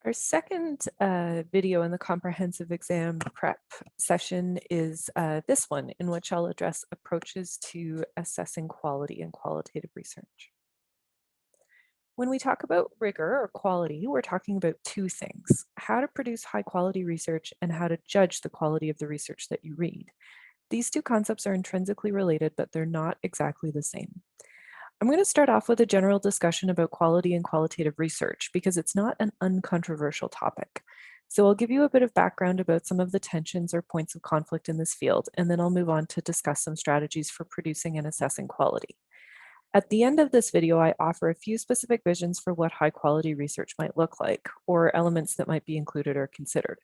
Our second video in the comprehensive exam prep session is this one, in which I'll address approaches to assessing quality and qualitative research. When we talk about rigor or quality, we're talking about two things: how to produce high quality research and how to judge the quality of the research that you read. These two concepts are intrinsically related, but they're not exactly the same. I'm going to start off with a general discussion about quality and qualitative research because it's not an uncontroversial topic. So I'll give you a bit of background about some of the tensions or points of conflict in this field, and then I'll move on to discuss some strategies for producing and assessing quality. At the end of this video, I offer a few specific visions for what high quality research might look like, or elements that might be included or considered.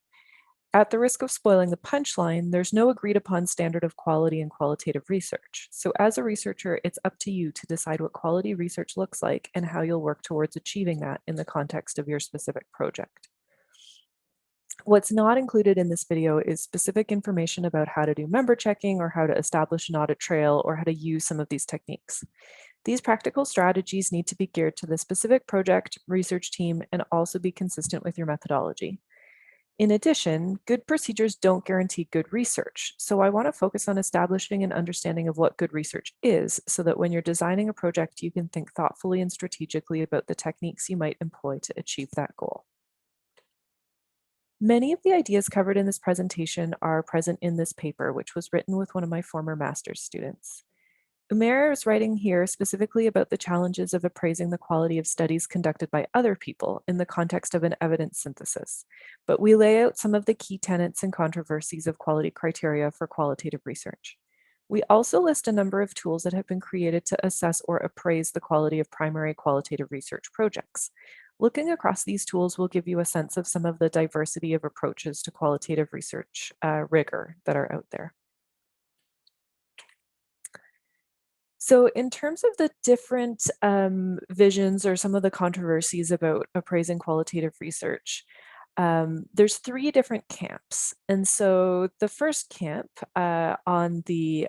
At the risk of spoiling the punchline, there's no agreed upon standard of quality in qualitative research. So as a researcher, it's up to you to decide what quality research looks like and how you'll work towards achieving that in the context of your specific project. What's not included in this video is specific information about how to do member checking or how to establish an audit trail or how to use some of these techniques. These practical strategies need to be geared to the specific project, research team, and also be consistent with your methodology. In addition, good procedures don't guarantee good research, so I want to focus on establishing an understanding of what good research is so that when you're designing a project, you can think thoughtfully and strategically about the techniques you might employ to achieve that goal. Many of the ideas covered in this presentation are present in this paper, which was written with one of my former master's students. Umair is writing here specifically about the challenges of appraising the quality of studies conducted by other people in the context of an evidence synthesis, but we lay out some of the key tenets and controversies of quality criteria for qualitative research. We also list a number of tools that have been created to assess or appraise the quality of primary qualitative research projects. Looking across these tools will give you a sense of some of the diversity of approaches to qualitative research rigor that are out there. So in terms of the different visions or some of the controversies about appraising qualitative research, there's three different camps. And so the first camp on the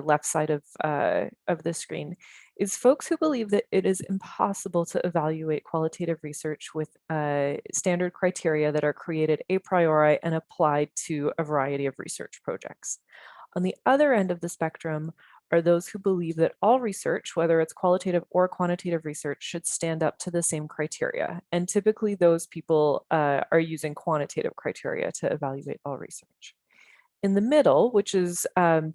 left side of the screen is folks who believe that it is impossible to evaluate qualitative research with standard criteria that are created a priori and applied to a variety of research projects. On the other end of the spectrum are those who believe that all research, whether it's qualitative or quantitative research, should stand up to the same criteria. And typically those people are using quantitative criteria to evaluate all research. In the middle, which is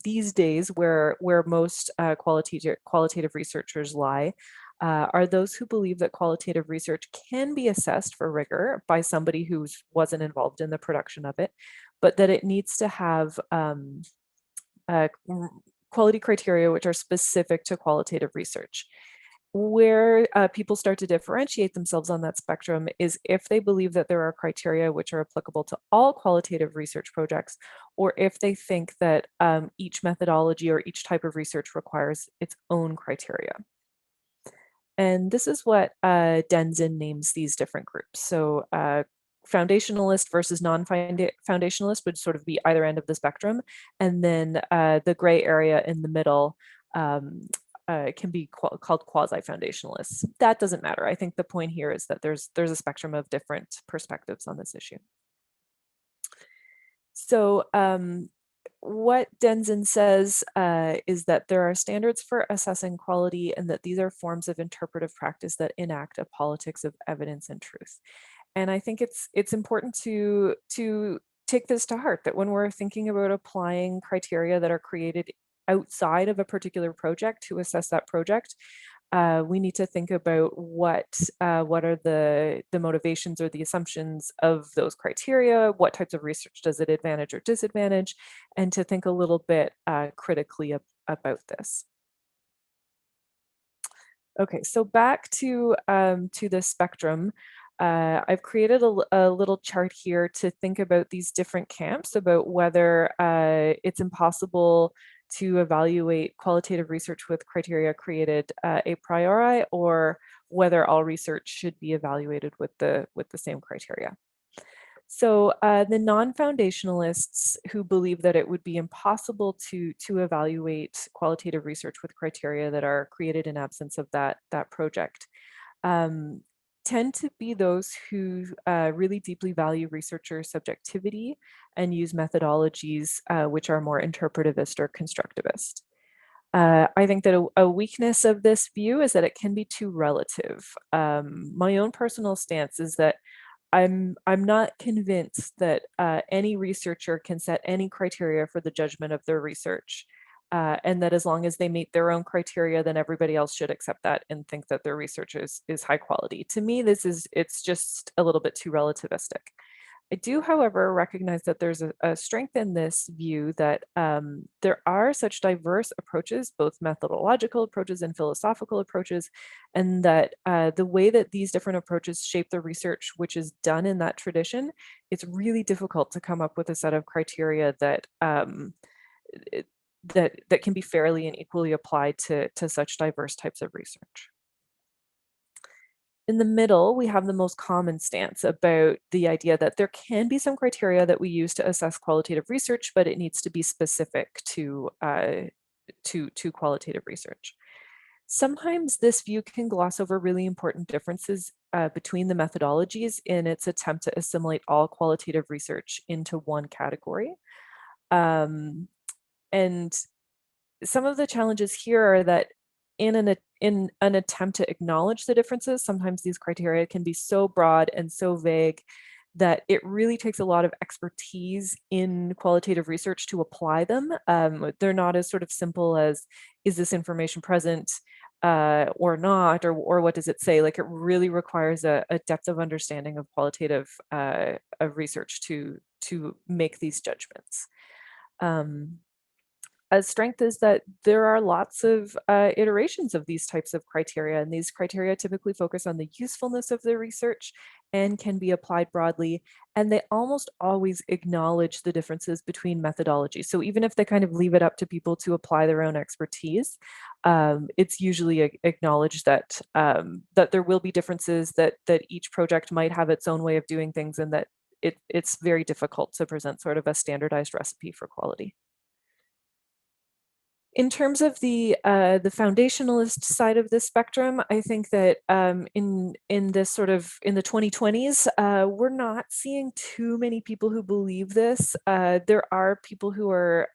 these days where most qualitative researchers lie, are those who believe that qualitative research can be assessed for rigor by somebody who wasn't involved in the production of it, but that it needs to have uh, quality criteria which are specific to qualitative research. Where people start to differentiate themselves on that spectrum is if they believe that there are criteria which are applicable to all qualitative research projects, or if they think that each methodology or each type of research requires its own criteria. And this is what Denzin names these different groups. So foundationalist versus non-foundationalist would sort of be either end of the spectrum. And then the gray area in the middle can be called quasi-foundationalists. That doesn't matter. I think the point here is that there's a spectrum of different perspectives on this issue. So what Denzin says is that there are standards for assessing quality and that these are forms of interpretive practice that enact a politics of evidence and truth. And I think it's important to take this to heart, that when we're thinking about applying criteria that are created outside of a particular project to assess that project, we need to think about what are the motivations or the assumptions of those criteria, what types of research does it advantage or disadvantage, and to think a little bit critically about this. Okay, so back to the spectrum. I've created a little chart here to think about these different camps, about whether it's impossible to evaluate qualitative research with criteria created a priori, or whether all research should be evaluated with the same criteria. So the non-foundationalists who believe that it would be impossible to evaluate qualitative research with criteria that are created in absence of that project, tend to be those who really deeply value researcher subjectivity and use methodologies which are more interpretivist or constructivist. I think that a weakness of this view is that it can be too relative. My own personal stance is that I'm not convinced that any researcher can set any criteria for the judgment of their research, and that as long as they meet their own criteria, then everybody else should accept that and think that their research is high quality. To me, it's just a little bit too relativistic. I do, however, recognize that there's a strength in this view that there are such diverse approaches, both methodological approaches and philosophical approaches, and that the way that these different approaches shape the research which is done in that tradition, it's really difficult to come up with a set of criteria that it- that can be fairly and equally applied to such diverse types of research. In the middle, we have the most common stance about the idea that there can be some criteria that we use to assess qualitative research, but it needs to be specific to qualitative research. Sometimes this view can gloss over really important differences between the methodologies in its attempt to assimilate all qualitative research into one category. Um, and some of the challenges here are that in an attempt to acknowledge the differences, sometimes these criteria can be so broad and so vague that it really takes a lot of expertise in qualitative research to apply them. They're not as sort of simple as, is this information present or not, or what does it say? Like, it really requires a depth of understanding of qualitative of research to make these judgments. Um, a strength is that there are lots of iterations of these types of criteria, and these criteria typically focus on the usefulness of the research and can be applied broadly, and they almost always acknowledge the differences between methodologies. So even if they kind of leave it up to people to apply their own expertise, it's usually acknowledged that that there will be differences, that each project might have its own way of doing things, and that it's very difficult to present sort of a standardized recipe for quality. In terms of the foundationalist side of the spectrum, I think that in this sort of in the 2020s, we're not seeing too many people who believe this. There are people who are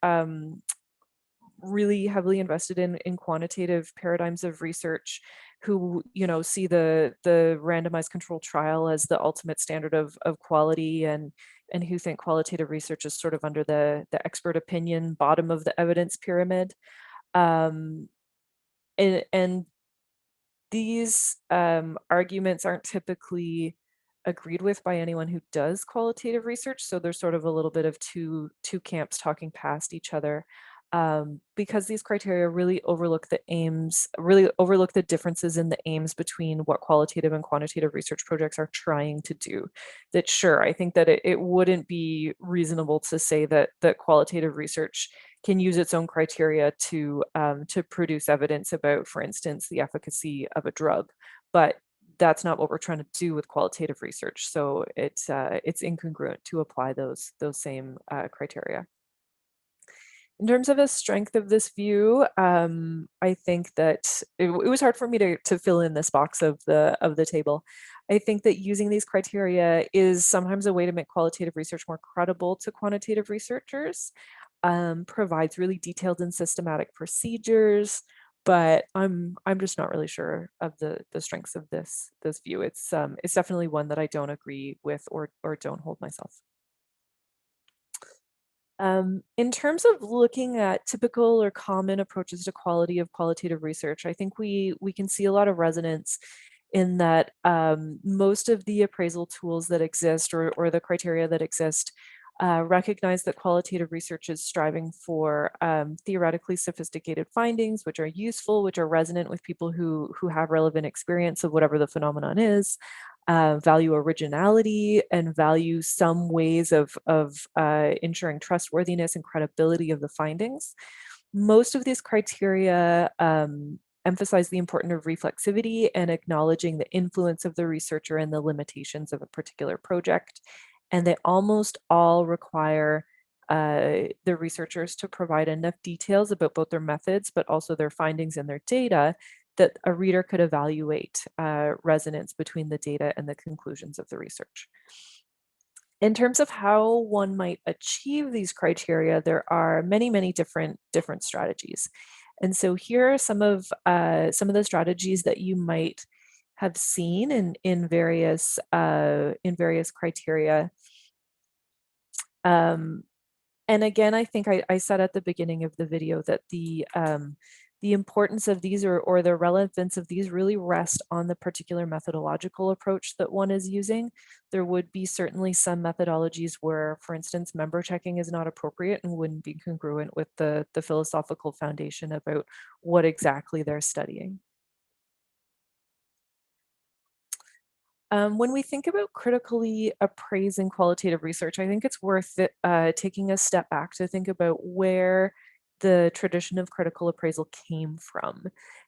really heavily invested in quantitative paradigms of research, who see the randomized controlled trial as the ultimate standard of quality, and who think qualitative research is sort of under the expert opinion bottom of the evidence pyramid. Um, and these arguments aren't typically agreed with by anyone who does qualitative research, so there's sort of a little bit of two camps talking past each other, because these criteria really overlook the differences in the aims between what qualitative and quantitative research projects are trying to do. That, sure, I think that it wouldn't be reasonable to say that qualitative research can use its own criteria to produce evidence about, for instance, the efficacy of a drug, but that's not what we're trying to do with qualitative research. So it's incongruent to apply those same criteria. In terms of the strength of this view, I think that it was hard for me to fill in this box of the table. I think that using these criteria is sometimes a way to make qualitative research more credible to quantitative researchers, provides really detailed and systematic procedures, but I'm just not really sure of the strengths of this view. It's definitely one that I don't agree with or don't hold myself. In terms of looking at typical or common approaches to quality of qualitative research, I think we can see a lot of resonance in that most of the appraisal tools that exist, or the criteria that exist, recognize that qualitative research is striving for theoretically sophisticated findings, which are useful, which are resonant with people who have relevant experience of whatever the phenomenon is, value originality, and value some ways of ensuring trustworthiness and credibility of the findings. Most of these criteria emphasize the importance of reflexivity and acknowledging the influence of the researcher and the limitations of a particular project. And they almost all require the researchers to provide enough details about both their methods, but also their findings and their data, that a reader could evaluate resonance between the data and the conclusions of the research. In terms of how one might achieve these criteria, there are many different strategies. And so here are some of the strategies that you might have seen in various criteria. And again, I think I said at the beginning of the video that the importance of these or the relevance of these really rest on the particular methodological approach that one is using. There would be certainly some methodologies where, for instance, member checking is not appropriate and wouldn't be congruent with the philosophical foundation about what exactly they're studying. When we think about critically appraising qualitative research, I think it's worth taking a step back to think about where the tradition of critical appraisal came from.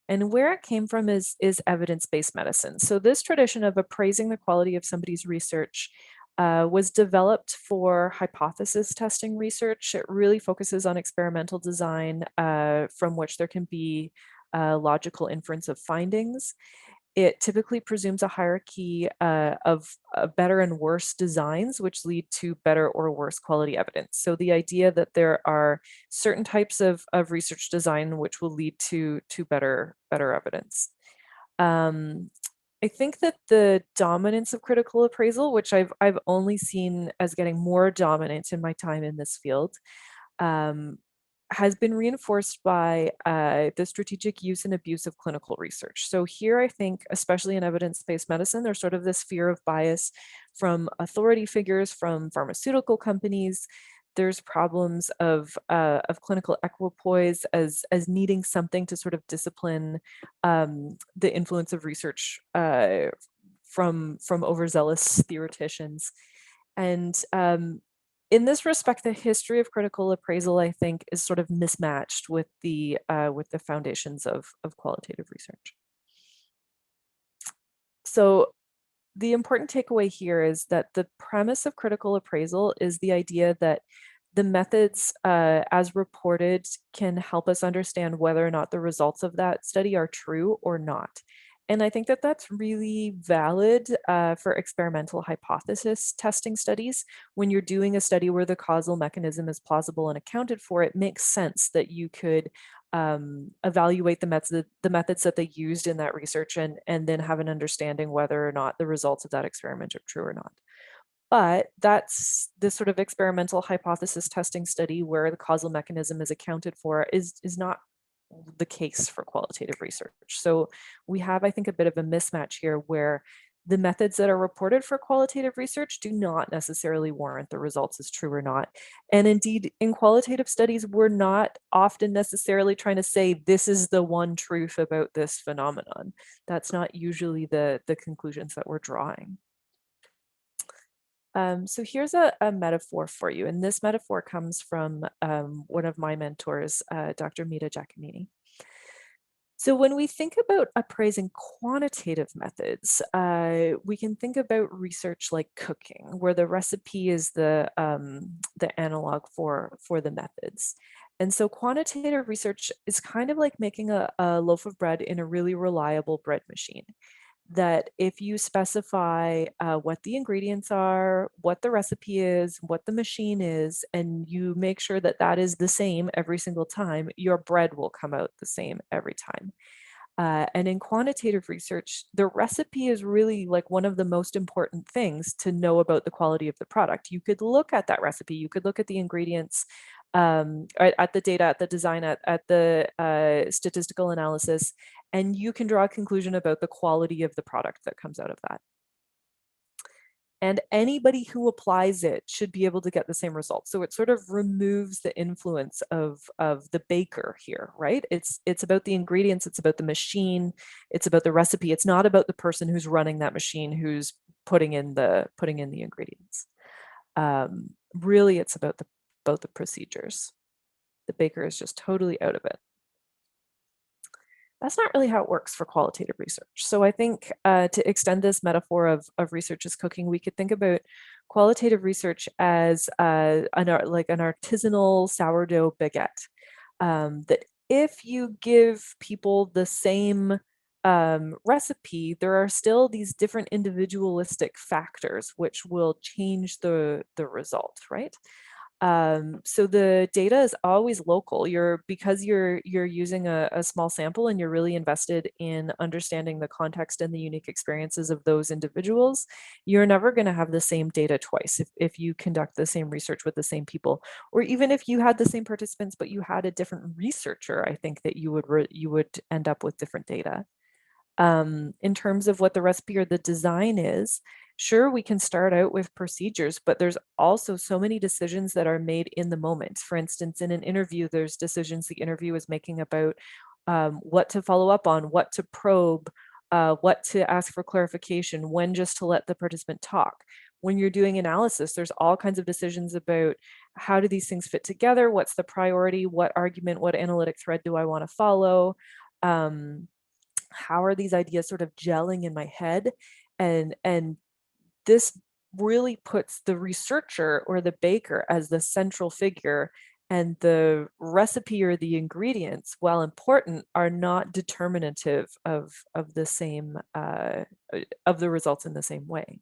And where it came from is evidence-based medicine. So this tradition of appraising the quality of somebody's research was developed for hypothesis testing research. It really focuses on experimental design from which there can be logical inference of findings. It typically presumes a hierarchy of better and worse designs, which lead to better or worse quality evidence. So the idea that there are certain types of research design which will lead to better evidence. I think that the dominance of critical appraisal, which I've only seen as getting more dominant in my time in this field, um, has been reinforced by the strategic use and abuse of clinical research. So here, I think, especially in evidence-based medicine, there's sort of this fear of bias from authority figures, from pharmaceutical companies. There's problems of clinical equipoise as needing something to sort of discipline the influence of research from overzealous theoreticians. And in this respect, the history of critical appraisal, I think, is sort of mismatched with the foundations of qualitative research. So the important takeaway here is that the premise of critical appraisal is the idea that the methods as reported can help us understand whether or not the results of that study are true or not. And I think that that's really valid for experimental hypothesis testing studies. When you're doing a study where the causal mechanism is plausible and accounted for, it makes sense that you could evaluate the methods that they used in that research and then have an understanding whether or not the results of that experiment are true or not. But that's this sort of experimental hypothesis testing study where the causal mechanism is accounted for is not the case for qualitative research. So we have, I think, a bit of a mismatch here where the methods that are reported for qualitative research do not necessarily warrant the results as true or not. And indeed, in qualitative studies, we're not often necessarily trying to say this is the one truth about this phenomenon. That's not usually the conclusions that we're drawing. So here's a metaphor for you. And this metaphor comes from one of my mentors, Dr. Mita Giacomini. So when we think about appraising quantitative methods, we can think about research like cooking, where the recipe is the analog for the methods. And so quantitative research is kind of like making a loaf of bread in a really reliable bread machine, that if you specify what the ingredients are, what the recipe is, what the machine is, and you make sure that that is the same every single time, your bread will come out the same every time. And in quantitative research, the recipe is really like one of the most important things to know about the quality of the product. You could look at that recipe, you could look at the ingredients, at the data, at the design, at the statistical analysis, and you can draw a conclusion about the quality of the product that comes out of that. And anybody who applies it should be able to get the same results. So it sort of removes the influence of the baker here, right? It's about the ingredients, it's about the machine, it's about the recipe. It's not about the person who's running that machine, who's putting in the ingredients. Really, it's about the procedures. The baker is just totally out of it. That's not really how it works for qualitative research. So I think to extend this metaphor of research as cooking, we could think about qualitative research as like an artisanal sourdough baguette. That if you give people the same recipe, there are still these different individualistic factors which will change the result, right? So the data is always local. Because you're using a small sample and you're really invested in understanding the context and the unique experiences of those individuals, you're never going to have the same data twice if you conduct the same research with the same people, or even if you had the same participants but you had a different researcher. I think that you would end up with different data. In terms of what the recipe or the design is, sure, we can start out with procedures, but there's also so many decisions that are made in the moment. For instance, in an interview, there's decisions the interview is making about what to follow up on, what to probe, what to ask for clarification, when just to let the participant talk. When you're doing analysis, there's all kinds of decisions about how do these things fit together, what's the priority, what argument, what analytic thread do I want to follow, how are these ideas sort of gelling in my head, and this really puts the researcher or the baker as the central figure, and the recipe or the ingredients, while important, are not determinative of the same of the results in the same way.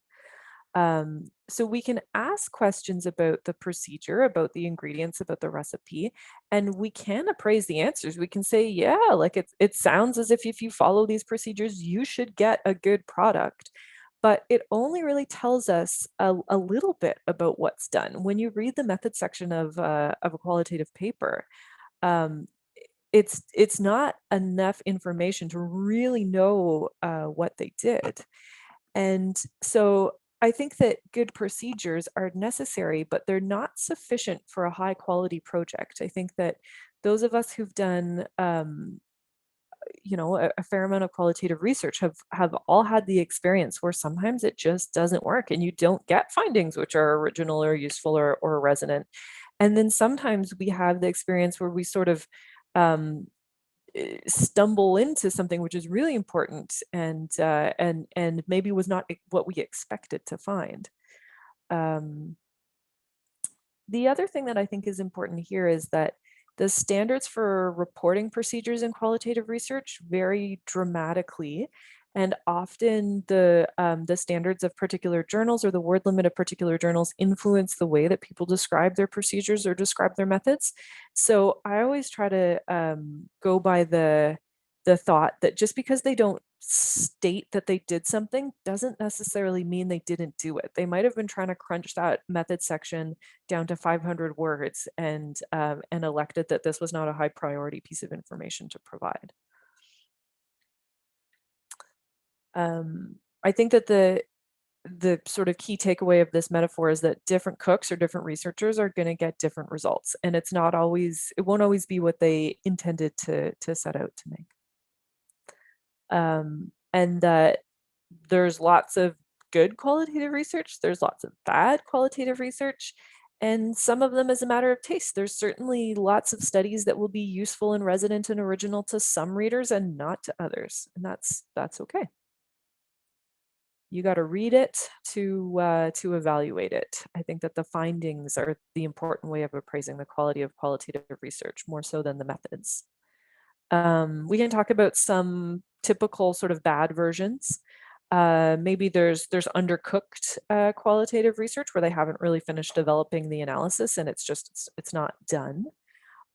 So we can ask questions about the procedure, about the ingredients, about the recipe, and we can appraise the answers. We can say, yeah, like it sounds as if you follow these procedures, you should get a good product. But it only really tells us a little bit about what's done. When you read the method section of a qualitative paper, um, it's not enough information to really know what they did. And so I think that good procedures are necessary, but they're not sufficient for a high quality project. I think that those of us who've done a fair amount of qualitative research have all had the experience where sometimes it just doesn't work and you don't get findings which are original or useful or resonant. And then sometimes we have the experience where we sort of um, stumble into something which is really important and maybe was not what we expected to find. Um, the other thing that I think is important here is that the standards for reporting procedures in qualitative research vary dramatically, and often the standards of particular journals or the word limit of particular journals influence the way that people describe their procedures or describe their methods. So I always try to go by the thought that just because they don't state that they did something doesn't necessarily mean they didn't do it. They might have been trying to crunch that method section down to 500 words and elected that this was not a high priority piece of information to provide. I think that the sort of key takeaway of this metaphor is that different cooks or different researchers are going to get different results, and it won't always be what they intended to set out to make. And that there's lots of good qualitative research, there's lots of bad qualitative research, and some of them is a matter of taste. There's certainly lots of studies that will be useful and resonant and original to some readers and not to others, and that's okay. You got to read it to evaluate it. I think that the findings are the important way of appraising the quality of qualitative research, more so than the methods. We can talk about some typical sort of bad versions. Maybe there's undercooked qualitative research where they haven't really finished developing the analysis and it's not done.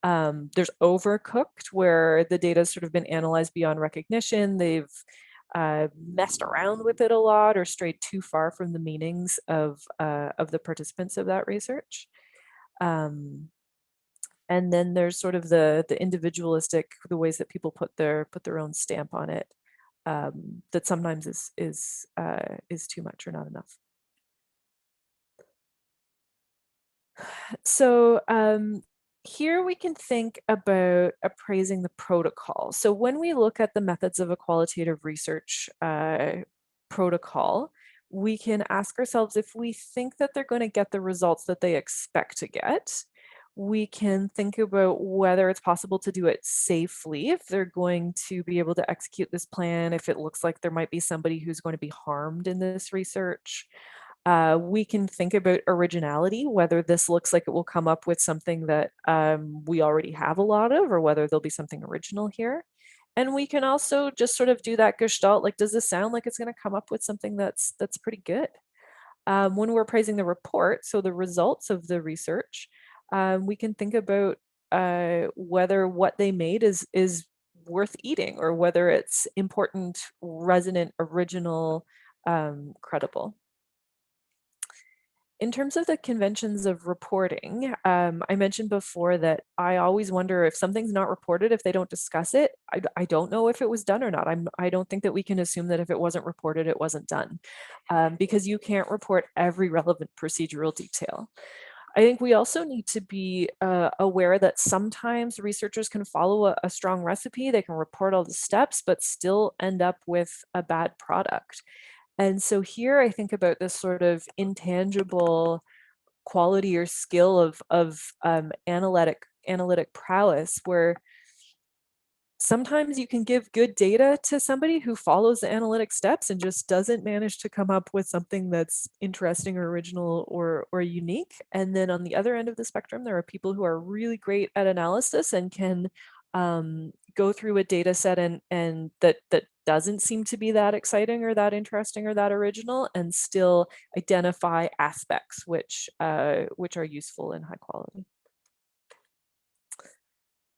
There's overcooked where the data has sort of been analyzed beyond recognition. They've messed around with it a lot or strayed too far from the meanings of the participants of that research. And then there's sort of the individualistic, the ways that people put their own stamp on it, that sometimes is too much or not enough. So here we can think about appraising the protocol. So when we look at the methods of a qualitative research protocol, we can ask ourselves if we think that they're going to get the results that they expect to get. We can think about whether it's possible to do it safely, if they're going to be able to execute this plan, if it looks like there might be somebody who's going to be harmed in this research. We can think about originality, whether this looks like it will come up with something that we already have a lot of, or whether there'll be something original here. And we can also just sort of do that gestalt, like, does this sound like it's going to come up with something that's pretty good? When we're appraising the report, so the results of the research, we can think about whether what they made is worth eating, or whether it's important, resonant, original, credible. In terms of the conventions of reporting, I mentioned before that I always wonder if something's not reported, if they don't discuss it. I don't know if it was done or not. I don't think that we can assume that if it wasn't reported, it wasn't done, because you can't report every relevant procedural detail. I think we also need to be aware that sometimes researchers can follow a strong recipe, they can report all the steps, but still end up with a bad product. And so here I think about this sort of intangible quality or skill of analytic prowess, where sometimes you can give good data to somebody who follows the analytic steps and just doesn't manage to come up with something that's interesting or original or unique. And then on the other end of the spectrum, there are people who are really great at analysis and can go through a data set and that doesn't seem to be that exciting or that interesting or that original, and still identify aspects which are useful and high quality.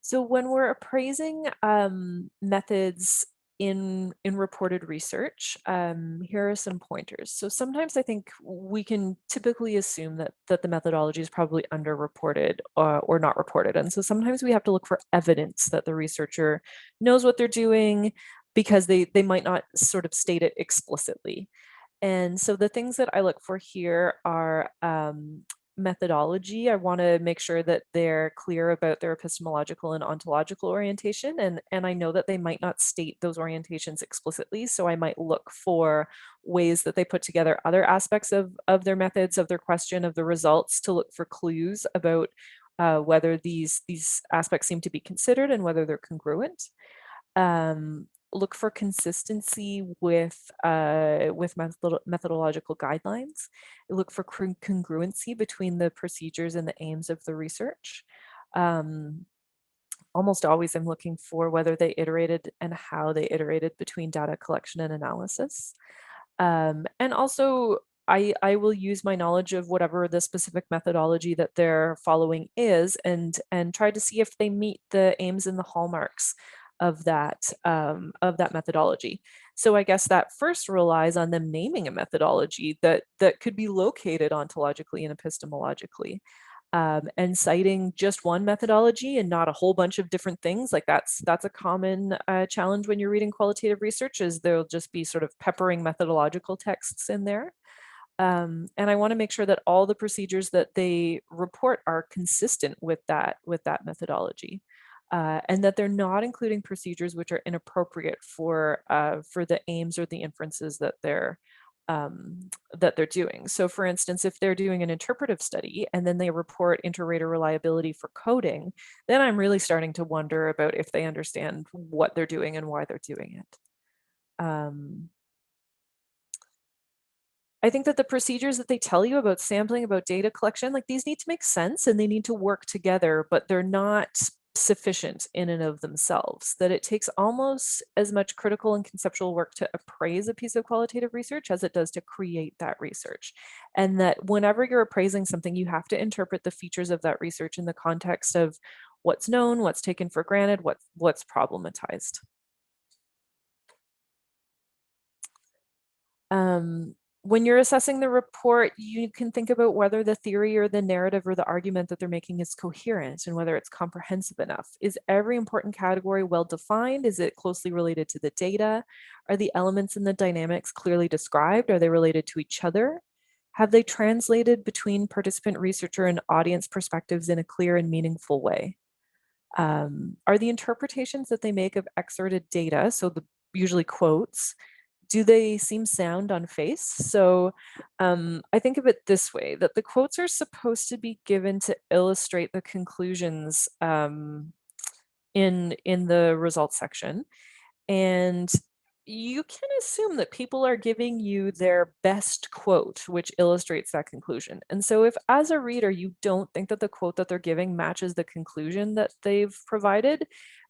So when we're appraising methods in reported research, here are some pointers. So sometimes I think we can typically assume that the methodology is probably underreported or not reported. And so sometimes we have to look for evidence that the researcher knows what they're doing, because they might not sort of state it explicitly. And so the things that I look for here are methodology. I want to make sure that they're clear about their epistemological and ontological orientation. And I know that they might not state those orientations explicitly. So I might look for ways that they put together other aspects of their methods, of their question, of the results, to look for clues about whether these aspects seem to be considered and whether they're congruent. Look for consistency with methodological guidelines. Look for congruency between the procedures and the aims of the research. Almost always I'm looking for whether they iterated and how they iterated between data collection and analysis. And also, I will use my knowledge of whatever the specific methodology that they're following is, and try to see if they meet the aims and the hallmarks of that methodology. So I guess that first relies on them naming a methodology that could be located ontologically and epistemologically. And citing just one methodology and not a whole bunch of different things, like that's a common challenge when you're reading qualitative research, is there'll just be sort of peppering methodological texts in there. And I want to make sure that all the procedures that they report are consistent with that methodology, and that they're not including procedures which are inappropriate for the aims or the inferences that they're doing. So for instance, if they're doing an interpretive study and then they report inter-rater reliability for coding, then I'm really starting to wonder about if they understand what they're doing and why they're doing it. I think that the procedures that they tell you about sampling, about data collection, like, these need to make sense and they need to work together, but they're not sufficient in and of themselves. That it takes almost as much critical and conceptual work to appraise a piece of qualitative research as it does to create that research. And that whenever you're appraising something, you have to interpret the features of that research in the context of what's known, what's taken for granted, what's problematized. When you're assessing the report, you can think about whether the theory or the narrative or the argument that they're making is coherent and whether it's comprehensive enough. Is every important category well defined? Is it closely related to the data? Are the elements and the dynamics clearly described? Are they related to each other? Have they translated between participant, researcher, and audience perspectives in a clear and meaningful way? Are the interpretations that they make of excerpted data, so usually quotes, do they seem sound on face? So I think of it this way, that the quotes are supposed to be given to illustrate the conclusions in the results section. And you can assume that people are giving you their best quote, which illustrates that conclusion. And so if, as a reader, you don't think that the quote that they're giving matches the conclusion that they've provided,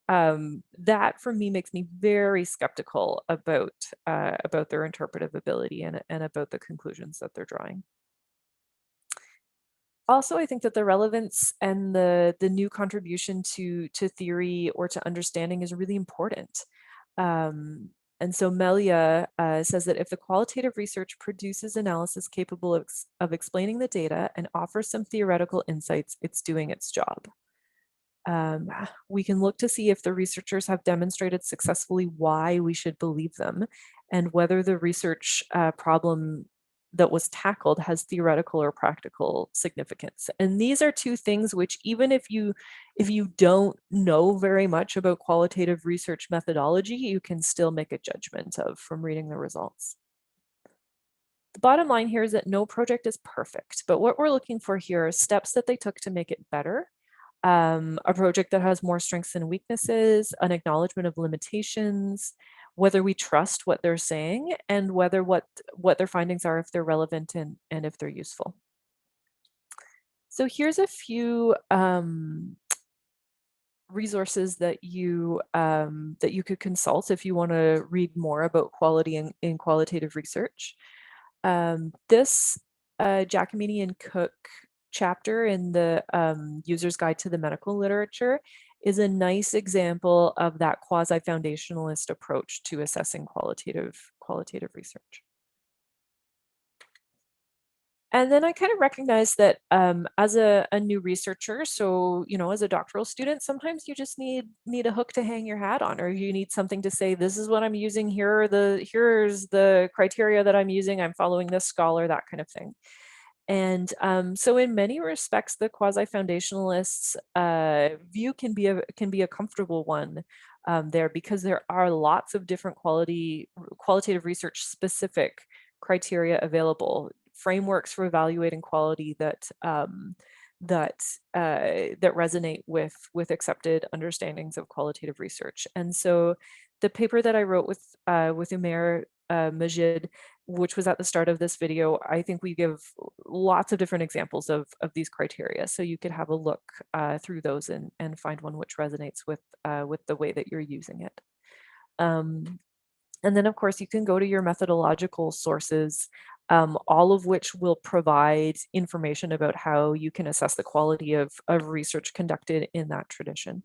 that for me makes me very skeptical about their interpretive ability and about the conclusions that they're drawing. Also, I think that the relevance and the new contribution to theory or to understanding is really important. Um, and so Melia says that if the qualitative research produces analysis capable of explaining the data and offers some theoretical insights, it's doing its job. Um, we can look to see if the researchers have demonstrated successfully why we should believe them and whether the research problem that was tackled has theoretical or practical significance. And these are two things which, even if you don't know very much about qualitative research methodology, you can still make a judgment of from reading the results. The bottom line here is that no project is perfect, but what we're looking for here are steps that they took to make it better. A project that has more strengths and weaknesses, an acknowledgement of limitations, whether we trust what they're saying, and whether what their findings are, if they're relevant and if they're useful. So here's a few resources that you could consult if you want to read more about quality in qualitative research. This Giacomini and Cook chapter in the User's Guide to the Medical Literature is a nice example of that quasi-foundationalist approach to assessing qualitative research. And then I kind of recognize that as a new researcher, so, you know, as a doctoral student, sometimes you just need a hook to hang your hat on, or you need something to say, this is what I'm using, here's the criteria that I'm using, I'm following this scholar, that kind of thing. And so in many respects, the quasi-foundationalists view can be a comfortable one there, because there are lots of different qualitative research specific criteria available, frameworks for evaluating quality that resonate with accepted understandings of qualitative research. And so the paper that I wrote with Umair Majid, which was at the start of this video, I think we give lots of different examples of these criteria. So you could have a look through those and find one which resonates with the way that you're using it. And then, of course, you can go to your methodological sources, all of which will provide information about how you can assess the quality of research conducted in that tradition.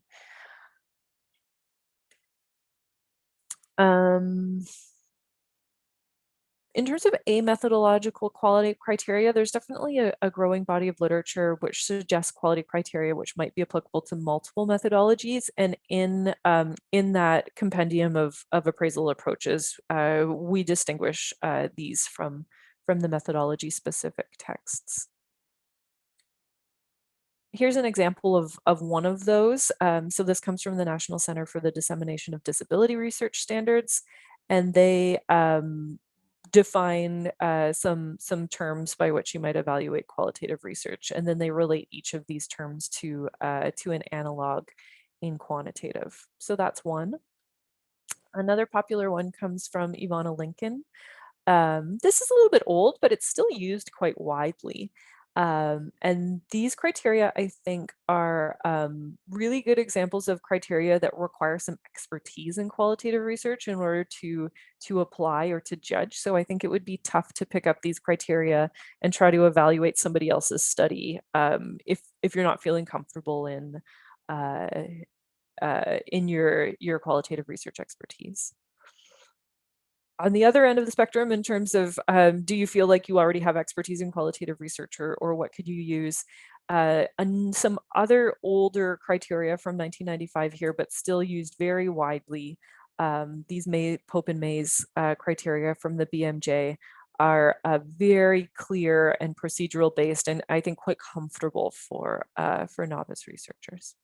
In terms of a methodological quality criteria, there's definitely a growing body of literature which suggests quality criteria which might be applicable to multiple methodologies. And in that compendium of appraisal approaches, we distinguish these from the methodology specific texts. Here's an example of one of those. So this comes from the National Center for the Dissemination of Disability Research Standards, and they define some terms by which you might evaluate qualitative research, and then they relate each of these terms to an analog in quantitative. So that's one. Another popular one comes from Ivana Lincoln. This is a little bit old, but it's still used quite widely. And these criteria, I think, are really good examples of criteria that require some expertise in qualitative research in order to apply or to judge. So I think it would be tough to pick up these criteria and try to evaluate somebody else's study if you're not feeling comfortable in your qualitative research expertise. On the other end of the spectrum, in terms of do you feel like you already have expertise in qualitative research, or what could you use? And some other older criteria from 1995 here, but still used very widely. These Pope and Mays criteria from the BMJ are very clear and procedural based, and I think quite comfortable for novice researchers.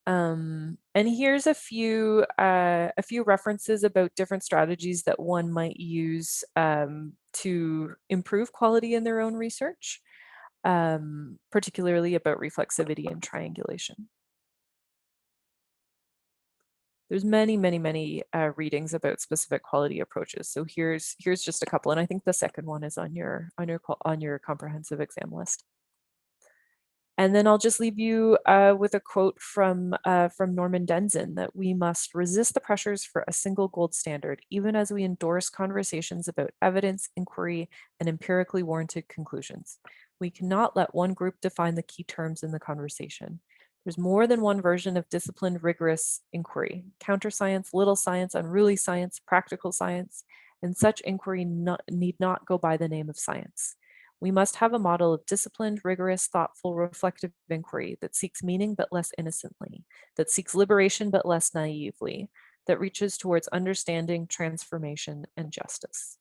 And here's a few references about different strategies that one might use to improve quality in their own research, particularly about reflexivity and triangulation. There's many readings about specific quality approaches. So here's just a couple, and I think the second one is on your comprehensive exam list. And then I'll just leave you with a quote from Norman Denzin, that we must resist the pressures for a single gold standard, even as we endorse conversations about evidence, inquiry, and empirically warranted conclusions. We cannot let one group define the key terms in the conversation. There's more than one version of disciplined, rigorous inquiry: counter science, little science, unruly science, practical science, and such inquiry need not go by the name of science. We must have a model of disciplined, rigorous, thoughtful, reflective inquiry that seeks meaning but less innocently, that seeks liberation but less naively, that reaches towards understanding, transformation, and justice.